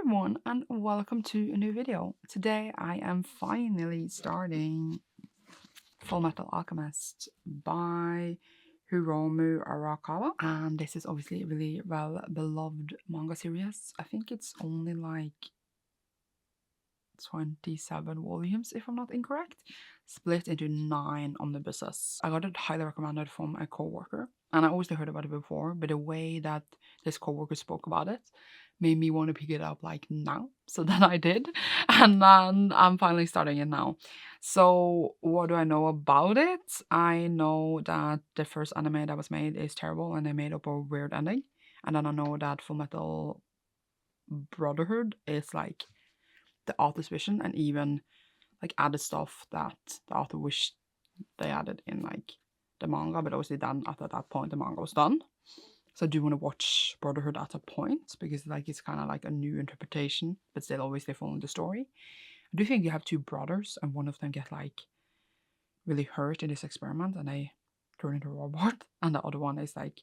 everyone, and welcome to a new video. Today I am finally starting Fullmetal Alchemist by Hiromu Arakawa, and this is obviously a really well beloved manga series. I think it's only like 27 volumes if I'm not incorrect, split into 9 omnibuses. I got it highly recommended from a co-worker, and I always heard about it before, but the way that this co-worker spoke about it made me want to pick it up like now. So then I did, and then I'm finally starting it now. So what do I know about it? I know that the first anime that was made is terrible and they made up a weird ending, and then I know that Fullmetal Brotherhood is like the author's vision and even like added stuff that the author wished they added in like the manga, but obviously then after that point the manga was done. So I do want to watch Brotherhood at a point because like it's kind of like a new interpretation, but still obviously following the story. I do think you have two brothers and one of them get like really hurt in this experiment and they turn into a robot, and the other one is like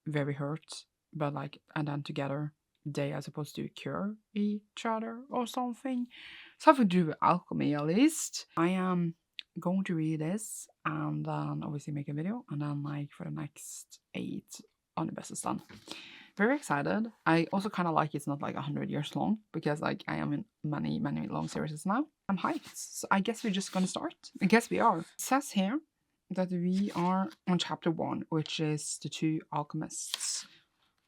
very hurt, but like, and then together they are supposed to cure each other or something. Something to do with alchemy at least. I am going to read this and then obviously make a video, and then like for the next 8 on the best is done. Very excited. I also kind of like it's not like 100 years long because like I am in many long series now. I'm hyped. So I guess we're just gonna start. I guess we are. It says here that we are on chapter 1, which is the two alchemists.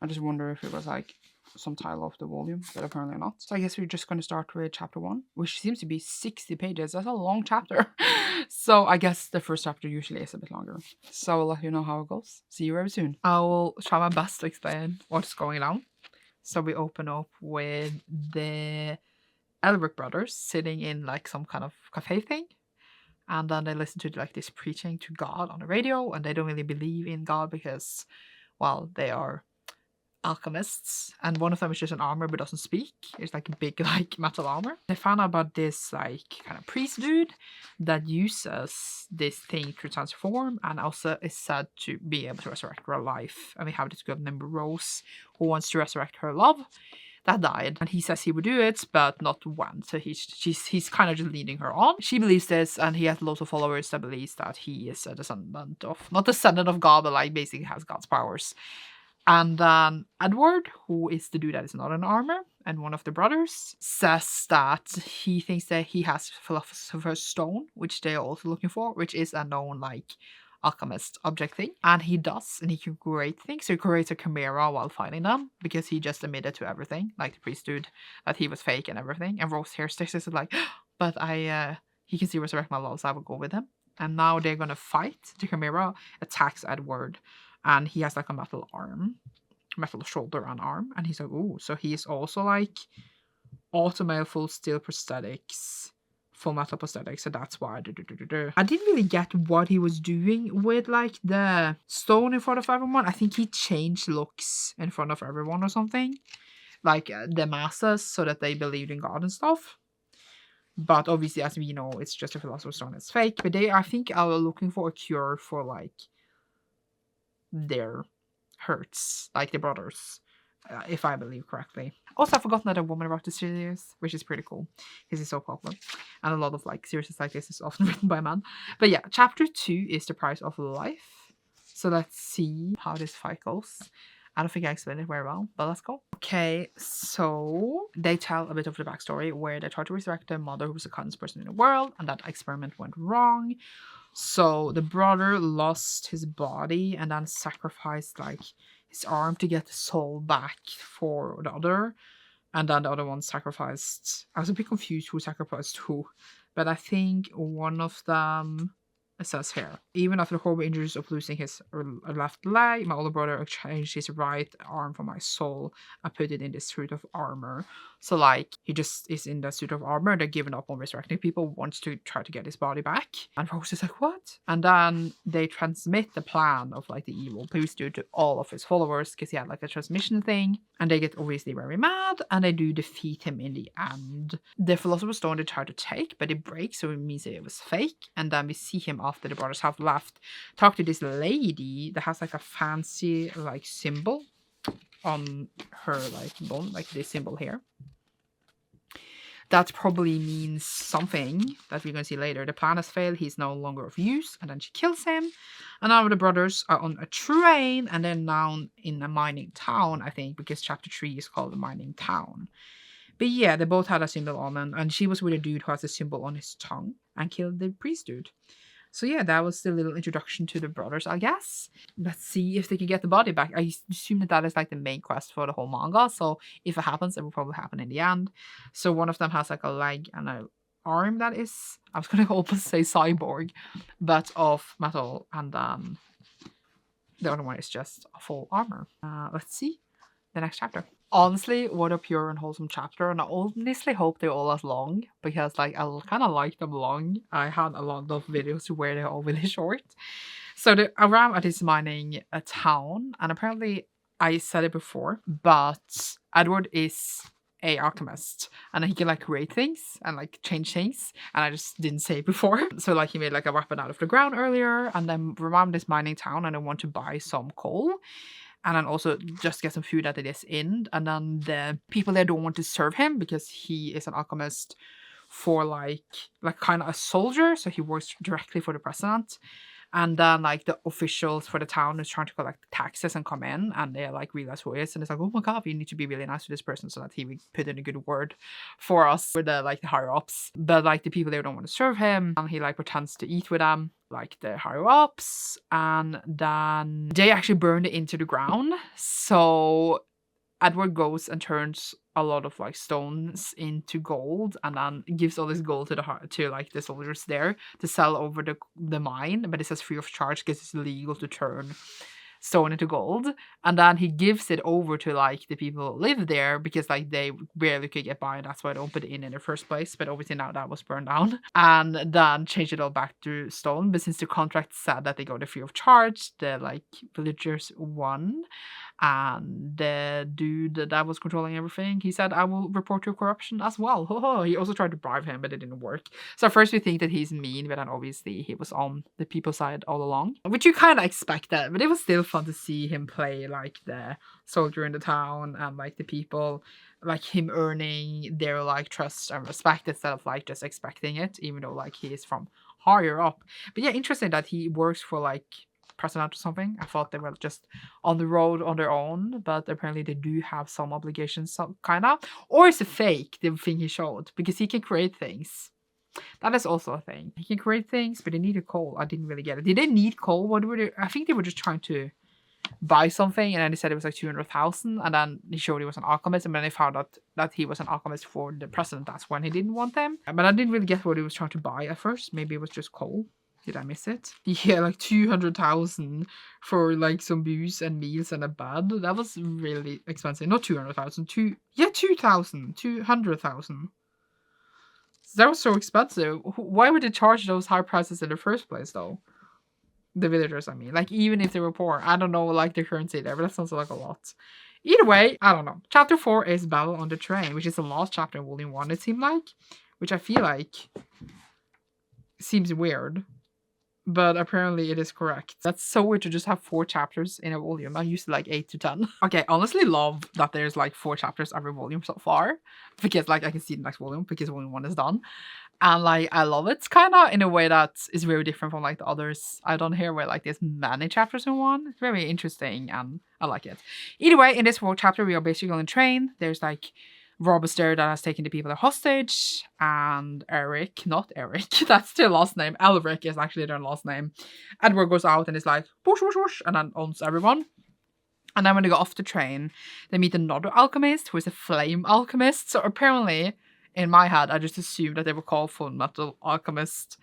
I just wonder if it was like some title of the volume, but apparently not. So I guess we're just going to start with chapter 1, which seems to be 60 pages. That's a long chapter. So I guess the first chapter usually is a bit longer. So I'll let you know how it goes. See you very soon. I will try my best to explain what's going on. So we open up with the Elric brothers sitting in like some kind of cafe thing. And then they listen to like this preaching to God on the radio, and they don't really believe in God because, well, they are alchemists, and one of them is just an armor but doesn't speak. It's like a big like metal armor. They found out about this like kind of priest dude that uses this thing to transform and also is said to be able to resurrect her life. And we have this girl named Rose who wants to resurrect her love that died, and he says he would do it but not when. So he's kind of just leading her on. She believes this, and he has lots of followers that believes that he is a descendant of, not descendant of God, but like basically has God's powers. And then Edward, who is the dude that is not in armor, and one of the brothers, says that he thinks that he has Philosopher's Stone, which they are also looking for, which is a known like alchemist object thing. And he does, and he can create things. So he creates a chimera while fighting them because he just admitted to everything, like the priest dude, that he was fake and everything. And Rose here sticks is like, but he can still resurrect my love, so I will go with him. And now they're gonna fight. The chimera attacks Edward. And he has like a metal arm, metal shoulder and arm. And he's like, ooh, so he's also like automated full steel prosthetics, full metal prosthetics. So that's why. I didn't really get what he was doing with like the stone in front of everyone. I think he changed looks in front of everyone or something. Like the masses so that they believed in God and stuff. But obviously, as we know, it's just a philosopher's stone. It's fake. But they, I think, are looking for a cure for like their hurts, like the brothers, if I believe correctly. Also, I've forgotten that a woman wrote the series, which is pretty cool because it's so popular, and a lot of like series like this is often written by men. But yeah, chapter 2 is the price of life. So let's see how this fight goes. I don't think I explained it very well, but let's go. Okay, so they tell a bit of the backstory where they try to resurrect their mother, who was the kindest person in the world, and that experiment went wrong. So the brother lost his body and then sacrificed like his arm to get the soul back for the other. And then the other one sacrificed. I was a bit confused who sacrificed who. But I think one of them, it says here, even after the horrible injuries of losing his left leg, my older brother exchanged his right arm for my soul and put it in this suit of armor. So like he just is in the suit of armor. They're giving up on resurrecting people, wants to try to get his body back. And Rose is like, what? And then they transmit the plan of like the evil priest dude to all of his followers because he had like a transmission thing. And they get obviously very mad, and they do defeat him in the end. The Philosopher's Stone they try to take, but it breaks, so it means that it was fake. And then we see him after the brothers have left talk to this lady that has like a fancy like symbol on her like bone, like this symbol here. that probably means something that we're going to see later. The plan has failed. He's no longer of use. And then she kills him. And now the brothers are on a train. And they're now in a mining town, I think, because chapter 3 is called the mining town. But yeah, they both had a symbol on them. And she was with a dude who has a symbol on his tongue and killed the priest dude. So yeah, that was the little introduction to the brothers, I guess. Let's see if they can get the body back. I assume that that is like the main quest for the whole manga. So if it happens, it will probably happen in the end. So one of them has like a leg and an arm that is, I was going to almost say cyborg, but of metal. And then the other one is just a full armor. Let's see the next chapter. Honestly, what a pure and wholesome chapter, and I honestly hope they're all as long, because like I kind of like them long. I had a lot of videos where they're all really short. So they're around at this mining town, and apparently I said it before, but Edward is a alchemist, and he can like create things and like change things, and I just didn't say it before. So like he made like a weapon out of the ground earlier, and then around this mining town, and I want to buy some coal. And then also just get some food at this inn. And then the people there don't want to serve him because he is an alchemist for like kind of a soldier. So he works directly for the president. And then like the officials for the town is trying to collect taxes and come in, and they like realize who he is, and it's like, oh my god, we need to be really nice to this person so that he will put in a good word for us with the like the higher ups. But like the people there don't want to serve him, and he like pretends to eat with them, like the higher ups, and then they actually burn it into the ground. So Edward goes and turns a lot of like stones into gold, and then gives all this gold to like the soldiers there to sell over the mine, but it says free of charge because it's illegal to turn stone into gold. And then he gives it over to like the people who live there because like they barely could get by, and that's why they don't put it in the first place. But obviously now that was burned down, and then changed it all back to stone. But since the contract said that they got it free of charge, the like villagers won. And the dude that was controlling everything, he said, I will report your corruption as well. He also tried to bribe him, but it didn't work. So at first we think that he's mean, but then obviously he was on the people's side all along. Which you kind of expect that, but it was still fun to see him play like the soldier in the town, and like the people, like him earning their like trust and respect instead of like just expecting it, even though like he is from higher up. But yeah, interesting that he works for like president or something. I thought they were just on the road on their own, but apparently they do have some obligations, some kind of. Or is it fake, the thing he showed? Because he can create things. That is also a thing. He can create things, but they needed coal. I didn't really get it. Did they need coal? What were they? I think they were just trying to buy something, and then they said it was like 200,000, and then he showed he was an alchemist, and then they found out that he was an alchemist for the president. That's when he didn't want them. But I didn't really get what he was trying to buy at first. Maybe it was just coal. Did I miss it? Yeah, like 200,000 for like some booze and meals and a bed. That was really expensive. Not 200,000. 2,000. 200,000. That was so expensive. Why would they charge those high prices in the first place, though? The villagers, I mean. Like, even if they were poor. I don't know, like, the currency there, but that sounds like a lot. Either way, I don't know. Chapter 4 is Battle on the Train, which is the last chapter in Volume 1, it seemed like. Which I feel like seems weird. But apparently it is correct. That's so weird to just have 4 chapters in a volume. I used to like 8 to 10. Okay, honestly love that there's like 4 chapters every volume so far. Because like I can see the next volume because volume 1 is done. And like I love it kind of in a way that is very different from like the others I don't hear where like there's many chapters in one. It's very interesting and I like it. Either way, in this 4th chapter we are basically on a train. There's like Robert's there that has taken the people hostage, and Eric, not Eric, that's their last name. Elric is actually their last name. Edward goes out and is like, whoosh, whoosh, whoosh, and then owns everyone. And then when they go off the train, they meet another alchemist who is a flame alchemist. So apparently, in my head, I just assumed that they were called Fullmetal Alchemist.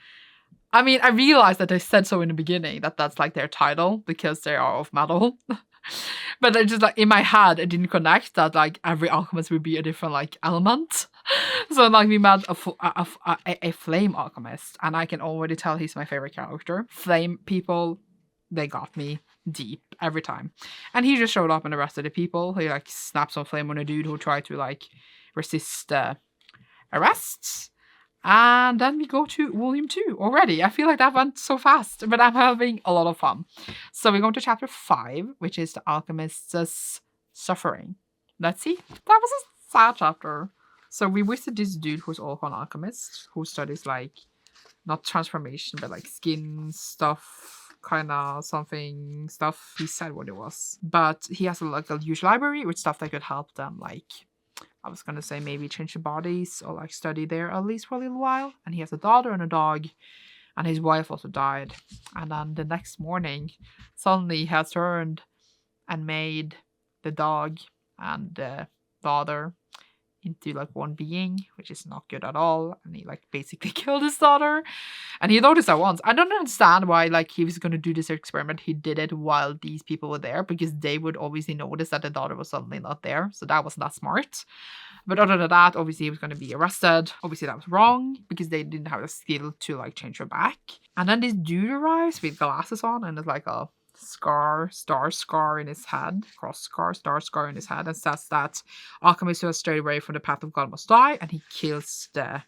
I mean, I realized that they said so in the beginning, that that's like their title because they are of metal. But I just like in my head, I didn't connect that like every alchemist would be a different like element. So like we met a flame alchemist, and I can already tell he's my favorite character. Flame people, they got me deep every time. And he just showed up and the rest of the people. He like snaps on flame on a dude who tried to like resist arrests. And then we go to volume 2 already. I feel like that went so fast, but I'm having a lot of fun. So we go to chapter 5, which is the alchemist's suffering. Let's see. That was a sad chapter. So we visit this dude who's also an alchemist who studies like not transformation but like skin stuff, kind of something stuff. He said what it was, but he has like a huge library with stuff that could help them, like I was gonna say maybe change their bodies or like study there at least for a little while. And he has a daughter and a dog, and his wife also died. And then the next morning, suddenly he has turned and made the dog and the daughter into like one being, which is not good at all. And he like basically killed his daughter. And he noticed that once. I don't understand why like he was gonna do this experiment. He did it while these people were there, because they would obviously notice that the daughter was suddenly not there. So that was not smart. But other than that, obviously he was gonna be arrested. Obviously that was wrong because they didn't have the skill to like change her back. And then this dude arrives with glasses on and it's like a star in his head, cross star in his head, and says that Alchemist who has strayed away from the path of God must die, and he kills the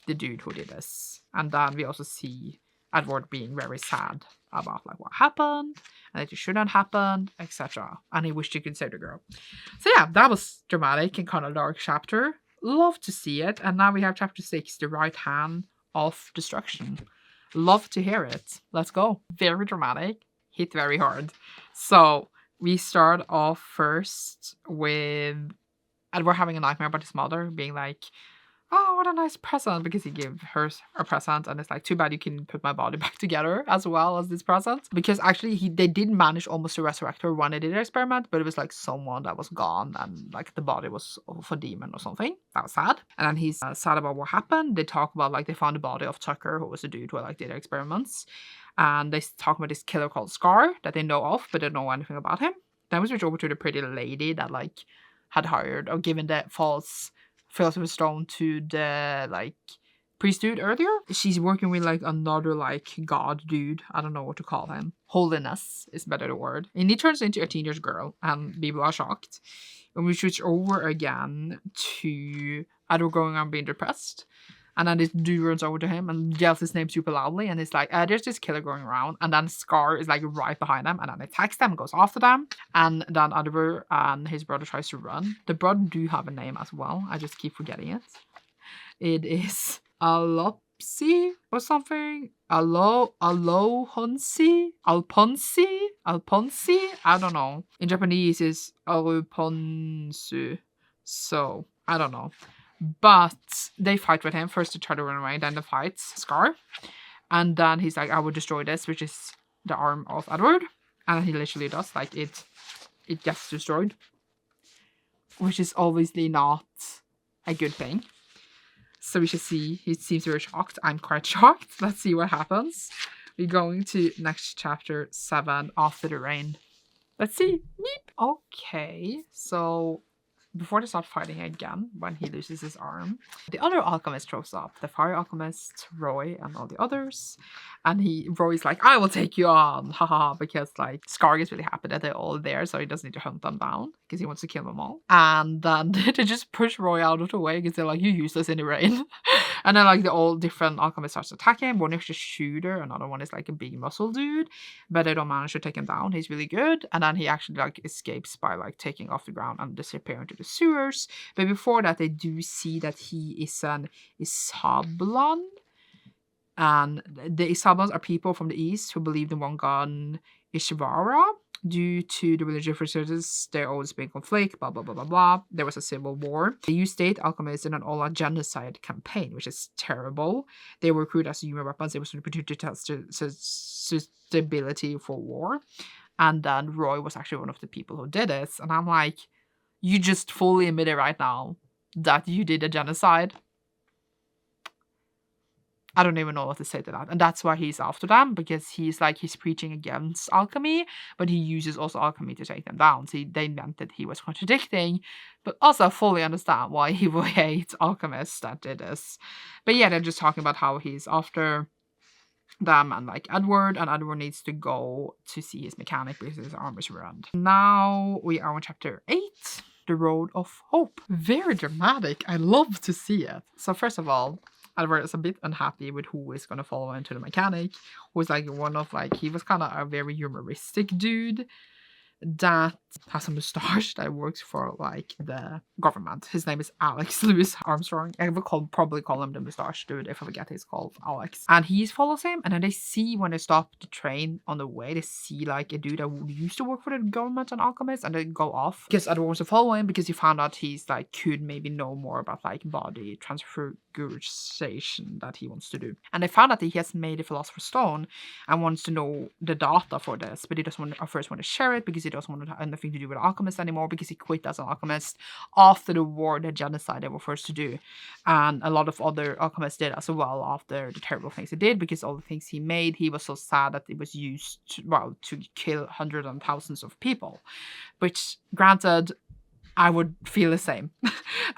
dude who did this. And then we also see Edward being very sad about like what happened and that it shouldn't happen, etc. And he wished he could save the girl. So yeah, that was dramatic and kind of dark chapter. Love to see it. And now we have chapter 6, the right hand of destruction. Love to hear it. Let's go. Very dramatic. Hit very hard. So we start off first with Edward having a nightmare about his mother being like, oh, what a nice present, because he gave her a present, and it's like, too bad you can put my body back together as well as this present. Because actually they did manage almost to resurrect her when they did the experiment, but it was like someone that was gone and like the body was of a demon or something. That was sad. And then he's sad about what happened. They talk about like they found the body of Tucker, who was a dude who like did experiments. And they talk about this killer called Scar that they know of, but they don't know anything about him. Then we switch over to the pretty lady that like had hired or given the false Philosopher's Stone to the like priest dude earlier. She's working with like another like god dude. I don't know what to call him. Holiness is better the word. And he turns into a teenage girl, and people are shocked. And we switch over again to Edward going around being depressed. And then this dude runs over to him and yells his name super loudly. And it's like, there's this killer going around. And then Scar is like right behind them. And then attacks them and goes after them. And then Edward and his brother tries to run. The brother do have a name as well. I just keep forgetting it. It is Alopsy or something. Alponsi? I don't know. In Japanese, it's Aruponsu. So, I don't know. But they fight with him. First to try to run away, then they fight Scar. And then he's like, I will destroy this, which is the arm of Edward. And he literally does. Like, it gets destroyed. Which is obviously not a good thing. So we should see. He seems very shocked. I'm quite shocked. Let's see what happens. We're going to next chapter 7, After the Rain. Let's see. Meep. Okay, so before they start fighting again, when he loses his arm, the other alchemist shows up. The fire alchemist, Roy, and all the others. And Roy's like, I will take you on, haha, because like Scar is really happy that they're all there, so he doesn't need to hunt them down, because he wants to kill them all. And then they just push Roy out of the way, because they're like, you're useless in the rain. And then like the all different alchemists starts attacking him. One is just shooter, another one is like a big muscle dude, but they don't manage to take him down. He's really good. And then he actually like escapes by like taking off the ground and disappearing into the sewers. But before that, they do see that he is an Isablan. And the Isablans are people from the east who believe in one god Ishvara. Due to the religious differences, there always been conflict, blah, blah, blah, blah, blah. There was a civil war. They used state alchemists in an all-out genocide campaign, which is terrible. They were recruited as human weapons. They were to test suitability for war. And then Roy was actually one of the people who did it. And I'm like, you just fully admit it right now that you did a genocide. I don't even know what to say to that. And that's why he's after them, because he's preaching against alchemy, but he uses also alchemy to take them down. So they meant that he was contradicting, but also fully understand why he would hate alchemists that did this. But yeah, they're just talking about how he's after them and like Edward, and Edward needs to go to see his mechanic because his arm is ruined. Now we are on chapter 8. The Road of Hope. Very dramatic. I love to see it. So first of all, Edward is a bit unhappy with who is going to follow him to the mechanic, who is like one of like, he was kind of a very humoristic dude, that has a mustache that works for like the government. His name is Alex Louis Armstrong. I will probably call him the mustache dude if I forget he's called Alex. And he follows him, and then they see when they stop the train on the way, they see like a dude that used to work for the government on Alchemist, and they go off because everyone wants to follow him because he found out he's like could maybe know more about like body transfiguration that he wants to do. And they found out that he has made a philosopher's stone and wants to know the data for this, but he doesn't want to, at first want to share it because he doesn't want to have anything to do with Alchemist anymore because he quit as an alchemist after the war, the genocide they were forced to do. And a lot of other alchemists did as well after the terrible things he did, because all the things he made, he was so sad that it was used to kill hundreds and thousands of people, which granted, I would feel the same.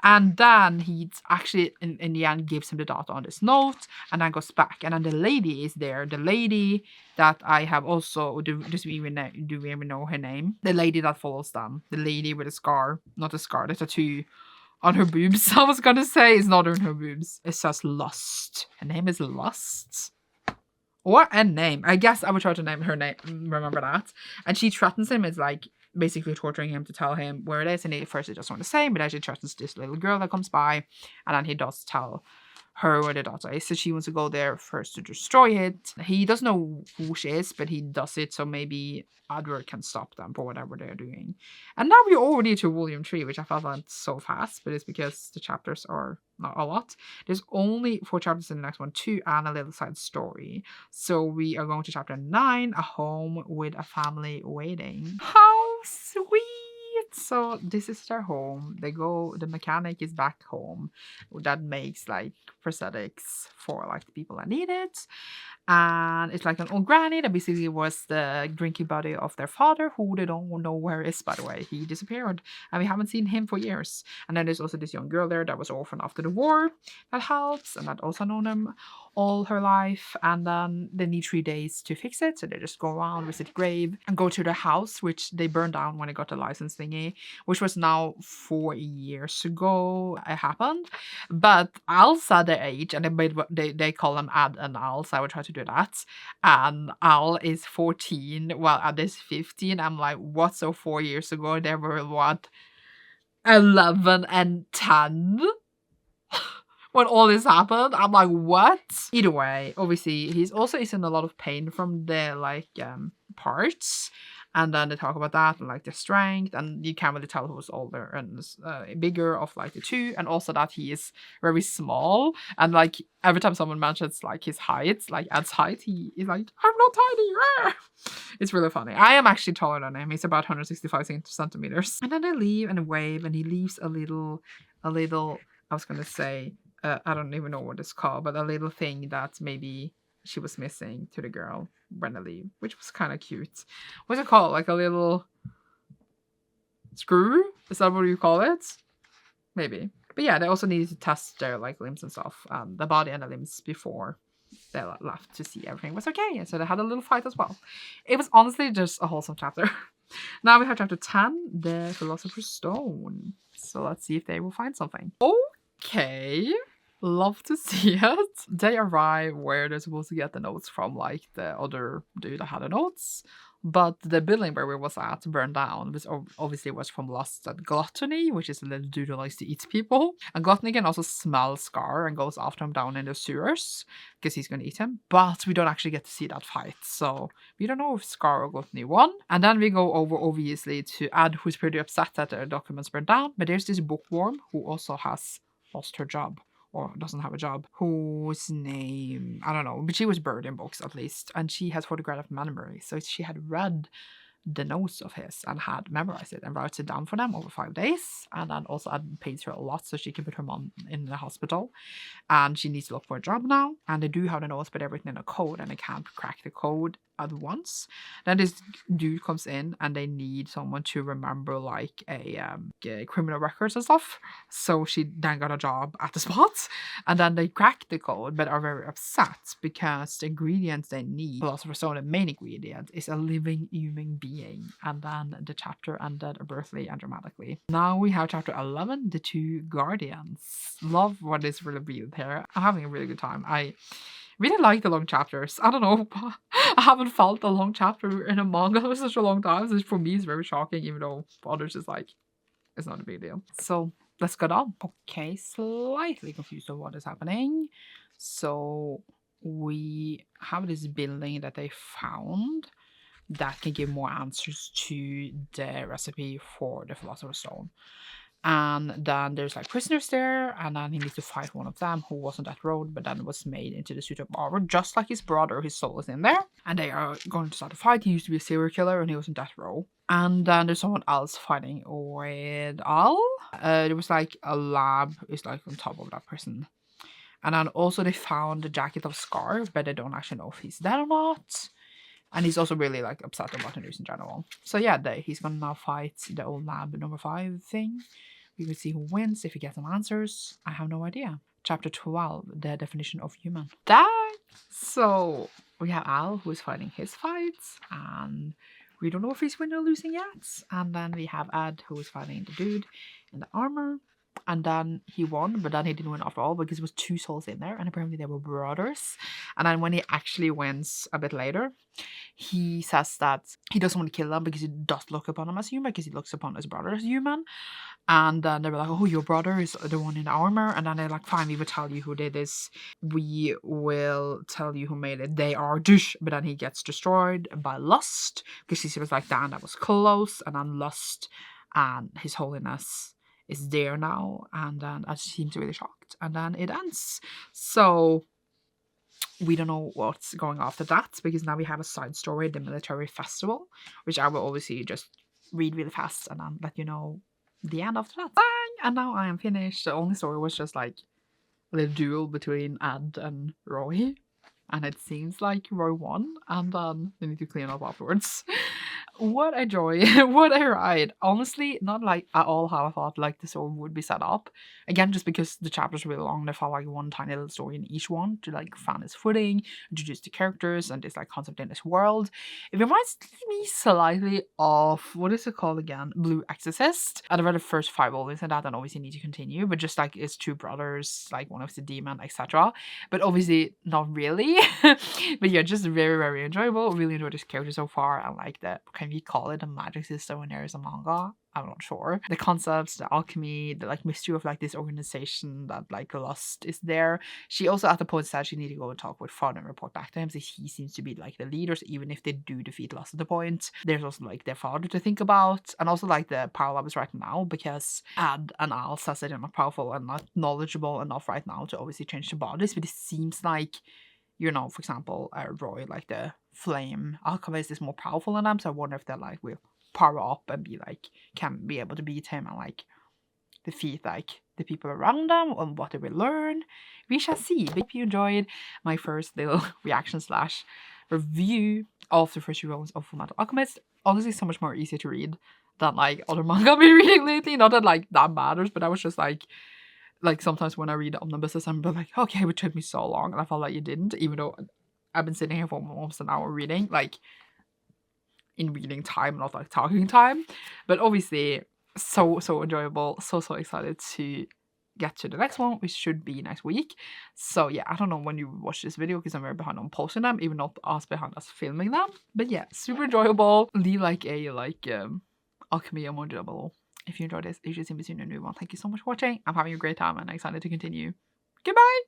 And then he actually, in the end, gives him the data on this note and then goes back. And then the lady is there. The lady that I have also, do we even know her name? The lady that follows them. The lady with a scar. Not a scar, the tattoo on her boobs. I was gonna say it's not on her boobs. It says Lust. Her name is Lust. What a name. I guess I would try to name her name, remember that. And she threatens him. It's like basically torturing him to tell him where it is. And at first he doesn't want to say, but then she threatens this little girl that comes by. And then he does tell her where the data is. So she wants to go there first to destroy it. He doesn't know who she is, but he does it so maybe Edward can stop them for whatever they're doing. And now we're already to volume 3, which I felt went so fast, but it's because the chapters are not a lot. There's only 4 chapters in the next one, 2 and a little side story. So we are going to chapter 9, a home with a family waiting. How sweet! So this is their home. The mechanic is back home that makes like prosthetics for like the people that need it. And it's like an old granny that basically was the drinking buddy of their father, who they don't know where is, by the way. He disappeared and we haven't seen him for years. And then there's also this young girl there that was orphaned after the war that helps, and that also known him all her life. And then they need 3 days to fix it, so they just go around, visit grave, and go to the house, which they burned down when they got the license thingy, which was now 4 years ago it happened. But Al said their age, and they call them Ad and Al, so I would try to do that. And Al is 14 while Ad is 15. I'm like, what? So 4 years ago they were what, 11 and 10 when all this happened? I'm like, what? Either way, obviously he's also in a lot of pain from the like parts. And then they talk about that and like their strength, and you can't really tell who's older and bigger of like the two, and also that he is very small. And like every time someone mentions like his height, like Ed's height, he is like, I'm not tiny. It's really funny. I am actually taller than him. He's about 165 centimeters. And then they leave and wave, and he leaves a little. I was gonna say, I don't even know what it's called, but a little thing that maybe she was missing to the girl when they leave, which was kind of cute. What's it called? Like a little screw? Is that what you call it? Maybe. But yeah, they also needed to test their like limbs and stuff, the body and the limbs, before they left to see everything was okay. And so they had a little fight as well. It was honestly just a wholesome chapter. Now we have chapter 10, the Philosopher's Stone. So let's see if they will find something. Okay. Love to see it. They arrive where they're supposed to get the notes from, like the other dude that had the notes. But the building where we was at burned down, which obviously was from Lust and Gluttony, which is a little dude who likes to eat people. And Gluttony can also smell Scar and goes after him down in the sewers because he's going to eat him. But we don't actually get to see that fight, so we don't know if Scar or Gluttony won. And then we go over, obviously, to Ed, who's pretty upset that their documents burned down. But there's this bookworm who also has lost her job, or doesn't have a job, whose name, I don't know, but she was buried in books at least, and she has photographic memory, so she had read the notes of his and had memorized it and writes it down for them over 5 days. And then also pays her a lot so she can put her mom in the hospital, and she needs to look for a job now. And they do have the notes, but they're written in a code, and they can't crack the code at once. Then this dude comes in, and they need someone to remember like a criminal records and stuff. So she then got a job at the spot, and then they crack the code, but are very upset because the ingredients they need, Philosopher's Stone, the main ingredient, is a living human being. And then the chapter ended abruptly and dramatically. Now we have chapter 11, the 2 Guardians. Love what is revealed here. I'm having a really good time. I Really like the long chapters. I don't know. I haven't felt a long chapter in a manga for such a long time. So for me, it's very shocking, even though for others, it's like, it's not a big deal. So let's get on. Okay, slightly confused of what is happening. So we have this building that they found that can give more answers to the recipe for the Philosopher's Stone. And then there's like prisoners there, and then he needs to fight one of them who was on that road, but then was made into the suit of armor, just like his brother. His soul is in there, and they are going to start a fight. He used to be a serial killer, and he was on death row. And then there's someone else fighting with Al. There was like a lab is like on top of that person. And then also they found the jacket of Scar, but they don't actually know if he's dead or not. And he's also really like upset about the news in general. So yeah, he's gonna now fight the old lab number 5 thing. We will see who wins if he gets some answers. I have no idea. Chapter 12, the definition of human. Dang! So we have Al who is fighting his fights, and we don't know if he's winning or losing yet. And then we have Ed who is fighting the dude in the armor. And then he won, but then he didn't win after all because there was 2 souls in there, and apparently they were brothers. And then when he actually wins a bit later, he says that he doesn't want to kill them because he does look upon them as human, because he looks upon his brother as human. And then they were like, oh, your brother is the one in the armor. And then they're like, fine, we will tell you who did this. We will tell you who made it. They are douche. But then he gets destroyed by Lust, because he was like, damn, that was close. And then Lust and His Holiness is there now, and then I seems really shocked, and then it ends. So we don't know what's going after that, because now we have a side story, the military festival, which I will obviously just read really fast and then let you know the end after that. Bang! And now I am finished. The only story was just like a little duel between Ed and Roy, and it seems like Roy won, and then they need to clean up afterwards. What a joy. What a ride. Honestly, not like at all how I thought like the story would be set up. Again, just because the chapters were really long, they felt like one tiny little story in each one to like find its footing, introduce the characters and this like concept in this world. It reminds me slightly of, what is it called again? Blue Exorcist. I read the first 5 volumes and that, and obviously need to continue, but just like it's 2 brothers, like one of the demon, etc. But obviously not really. But yeah, just very, very enjoyable. Really enjoyed this character so far. I like that. Can we call it a magic system when there is a manga? I'm not sure. The concepts, the alchemy, the like mystery of like this organization that like Lust is there. She also at the point said she needed to go and talk with father and report back to him, since he seems to be like the leaders, even if they do defeat Lust at the point. There's also like their father to think about, and also like the power levels right now, because Ad and Al says that they're not powerful and not knowledgeable enough right now to obviously change the bodies, but it seems like, you know, for example, Roy, like the flame alchemist, is more powerful than them. So I wonder if they like will power up and be like, can be able to beat him and like defeat like the people around them, and what they will learn. We shall see. But if you enjoyed my first little reaction slash review of the first 2 volumes of Fullmetal Alchemist, honestly so much more easier to read than like other manga I've been reading lately. Not that like that matters, but I was just like sometimes when I read omnibuses, I'm like, okay, it would take me so long, and I felt like it didn't, even though I've been sitting here for almost an hour reading, like in reading time, not like talking time. But obviously so enjoyable, so excited to get to the next one, which should be next week. So yeah, I don't know when you watch this video because I'm very behind on posting them, even not us behind us filming them. But yeah, super enjoyable. Leave like a alchemy emoji below if you enjoyed this. You should see me soon in a new one. Thank you so much for watching. I'm having a great time and I'm excited to continue. Goodbye!